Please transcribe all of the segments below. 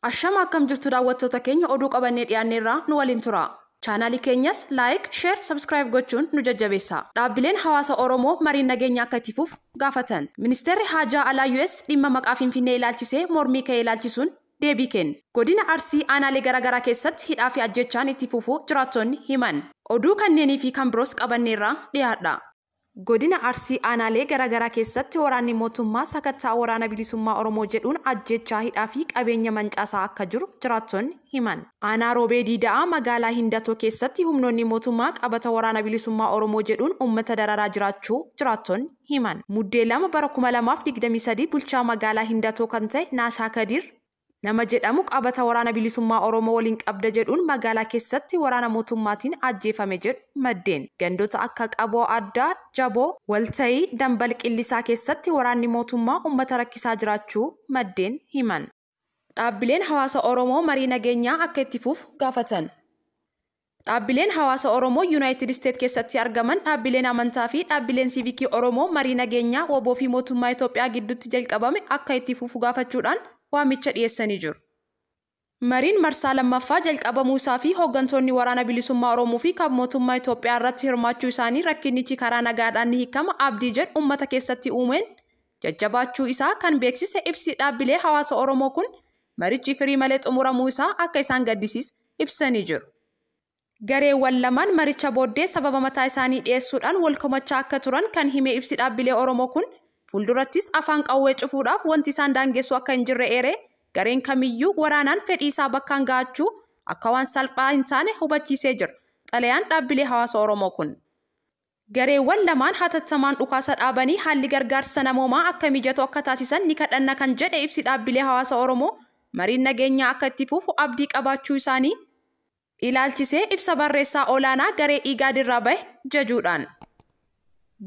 Ashama akkam jirtu daawwattoota keenya oduu qabannee dhiyaanneerraa nu waliin tura. Chaanaalii keenyas like, share, subscribe gochuun nu jajjabeessa. Dhaabbileen hawaasa Oromoo mariin nageenya akka itti fufu gaafatan. Ministeerri Haajaa Alaa US dhimma maqaa Finfinnee ilaalchisee mormii ka'ee ilaalchisuun deebii kenne. Godina Arsii aanaalee garaagaraa keessatti hidhaa fi ajjechaan itti fufuu jiraattonni himan. Oduu kanneenii fi kan biroos qabanneerraa dhiyaadha. Godina Arsii aanaalee garaagaraa keessatti waraanni mootummaa sakattaa waraana bilisummaa Oromoo jedhuun ajjechaa hidhaa fi qabeenya mancaasaa akka jiru jiraattonni himan. Aanaa Roobee Diida'aa magaalaa Hindatoo keessatti humnoonni mootummaa qabata waraana bilisummaa Oromoo jedhuun uummata dararaa jiraachuu jiraattonni himan. Muddee 2 bara 2023 bulchaa magaalaa Hindatoo kan ta'e Naashaa Kadir nama jedhamu qabata waraana bilisummaa Oromoo waliin qabda jedhuun magaalaa keessatti waraana mootummaatiin ajjeefame jedhu maddeen. Gandoota akka Qaboo Addaa, Jaboo, Waltayii, Dambal Qillisaa keessatti waraanni mootummaa uummata rakkisaa jiraachuu maddeen himan. Dhaabbileen hawaasa Oromoo marii nageenyaa akka itti fufu gaafatan. Dhaabbileen hawaasa Oromoo United States keessatti argaman dhaabbileen amantaa fi dhaabbileen siivikii Oromoo marii nageenyaa woboo fi mootummaa Itoophiyaa gidduutti jalqabame akka itti fufu gaafachuudhaan waamicha dhiyeessanii jiru. Mariin marsaa lammaffaa jalqabamuu isaa fi hooggantoonni waraana bilisummaa Oromoo fi kan mootummaa Itoophiyaa irratti hirmaachuu isaanii rakkinichi karaa nagaadhaan ni hiikama abdii jedhu uummata keessatti uumeen jajjabaachuu isaa kan beeksise ibsi dhaabbilee hawaasa Oromoo kun marichi firii malee xumuramuu isaa akka isaan gaddisiis ibsanii jiru. Gareewwan lamaan maricha booddee sababa mataa isaanii dhiyeessuudhaan wal komachaa akka turan kan hime ibsi dhaabbilee Oromoo kun Fuldurattis afaan qawwee cufuudhaaf wanti isaan daangessu akka hin jirre eeree gareen kamiyyuu waraanaan fedhii isaa bakkaan ga'achuu akka waan salphaa hin taane hubachiisee jira. Xalayaan dhaabbilee hawaasa Oromoo kun. Gareewwan lamaan hatattamaan dhukaasa dhaabanii haalli gargaarsa namoomaa akka mijatu akka taasisan ni kadhanna kan jedhe ibsi dhaabbilee hawaasa Oromoo mariin nageenyaa akka itti fufu abdii qabaachuu isaanii ilaalchisee ibsa barreessaa olaanaa garee IGAD irraa bahe jajuudhaan.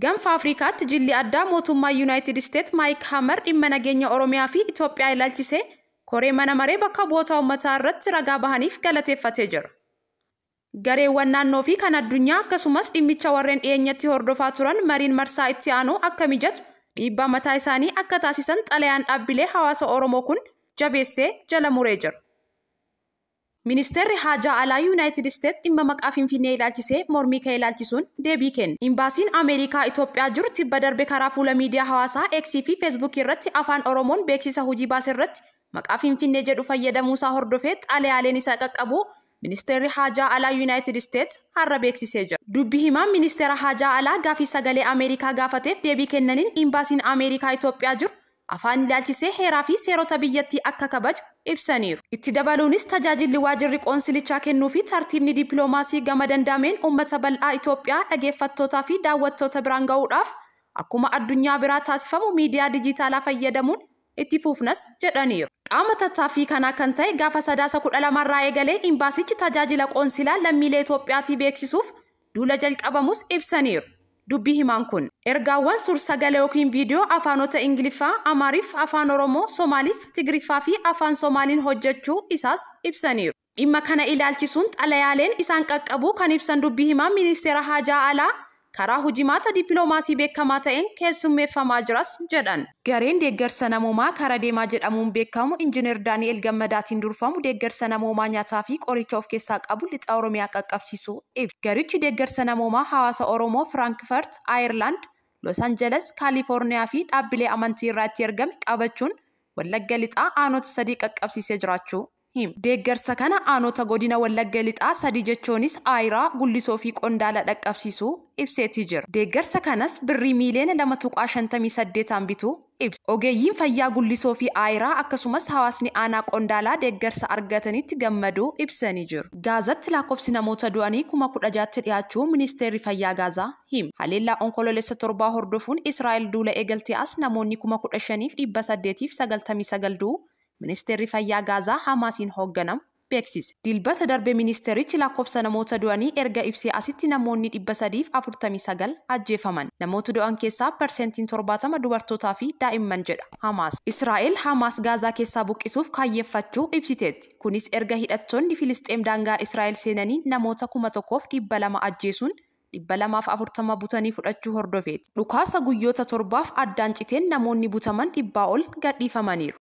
Gamfa Afrikaatti jilli addaa mootummaa United States Mike Hammer dhimma nageenya Oromiyaa fi Itoophiyaa ilaalchisee koree mana maree bakka bu'oota uummataa irratti ragaa bahaniif galateeffatee jira. Gareewwan naannoo fi kan addunyaa akkasumas dhimmicha warreen dhiyeenyatti hordofaa turan mariin marsaa itti aanu akka mijatu dhiibbaa mataa isaanii akka taasisan xalayaan dhaabbilee hawaasa Oromoo kun jabeessee jala muree jira. Ministeerri Haajaa Alaa United States dhimma maqaa Finfinnee ilaalchisee mormii ka'ee ilaalchisuun deebii kenne. Imbaasiin Ameerikaa Itoophiyaa jiru tibba darbe karaa fuula miidiyaa hawaasaa X fi Facebook irratti afaan Oromoon beeksisa hojii baase irratti maqaa Finfinnee jedhu fayyadamuusaa hordofee xalayaaleen isaa qaqqabu Ministeerri Haajaa Alaa United States har'a beeksisee jira. Dubbi himaan Ministeera Haajaa Alaa gaafii sagalee Ameerikaa gaafateef deebii kennaniin imbaasiin Ameerikaa Itoophiyaa jiru afaan ilaalchisee heeraa fi seerota biyyattii akka kabaju ibsaniiru. Itti dabaluunis tajaajilli waajirri qoonsilichaa kennuu fi tartiibni dippiloomaasii gama danda'ameen uummata bal'aa Itoophiyaa dhageeffattootaa fi daawwattoota biraan ga'uudhaaf akkuma addunyaa biraa taasifamu miidiyaa dijitaalaa fayyadamuun itti fufnas jedhaniiru. Qaama tattaaffii kanaa kan ta'e gaafa sadaasa 12 irraa eegalee imbaasichi tajaajila qoonsilaa lammiilee Itoophiyaatii beeksisuuf duula jalqabamus ibsaniiru. Dubbi himaan kun ergaawwan suur-sagalee yookiin viidiyoo afaanota Ingiliffaa, Amaariif, afaan Oromoo, Somaaliif, Tigriffaa fi afaan Somaaliin hojjechuu isaas ibsaniiru. Dhimma kana ilaalchisuun xalayaaleen isaan qaqqabu kan ibsan dubbi himaan Ministeera Haajaa Alaa karaa hojimaata dippiloomaasii beekamaa ta'een keessummeeffamaa jiras jedhan. Gareen deeggarsa namoomaa karaa deemaa jedhamuun beekamu Injiinar Daani'el Gammadaatiin durfamu deeggarsa namoomaa nyaataa fi qoricha of keessaa qabu lixa Oromiyaa qaqqabsiisuu ibsa. Garichi deeggarsa namoomaa hawaasa Oromoo Firaankiifart, Aayerlaand, Los Angeles, Kaalifoorniyaa fi dhaabbilee amantii irraa itti ergame qabachuun Wallagga lixaa aanota 3 qaqqabsiisee jiraachuu hima. Deeggarsa kana aanota godina Wallagga lixaa 3 jechuunis Aayiraa, Gullisoo fi Qondaala dhaqqabsiisuu ibseetii jira. Deeggarsa kanas birrii miiliyoona 2.58 bituu ibsa. Ogeeyyiin fayyaa Gullisoo fi Aayiraa akkasumas hawaasni aanaa Qondaalaa deeggarsa argatanitti gammaduu ibsanii jiru. Gaazatti lakkoofsi namoota du'anii 16,000 dhiyaachuu Ministeerri Fayyaa Gaazaa hima. Haleellaa onkoloolessa 7 hordofuun Israa'el duula eegaltee as namoonni 15,899 du'u Ministeerri Fayyaa Gaazaa Hamaasiin hoogganamu beeksise. Dilbata darbe ministeerichi lakkoofsa namoota du'anii erga ibsee asitti namoonni 349 ajjeefaman. Namoota du'an keessaa persentiin 70 dubartootaa fi daa'imman jedha Hamaas. Israa'el Hamaas Gaazaa keessaa buqqisuuf kaayyeeffachuu ibsiteetti. Kunis erga hidhattoonni Filisxeem daangaa Israa'el seenanii namoota 1,200 ajjeesuun 240 butanii fudhachuu hordofeeti. Dhukaasa guyyoota 7 addaan citeen namoonni butaman 100 ol gadhiifamaniiru.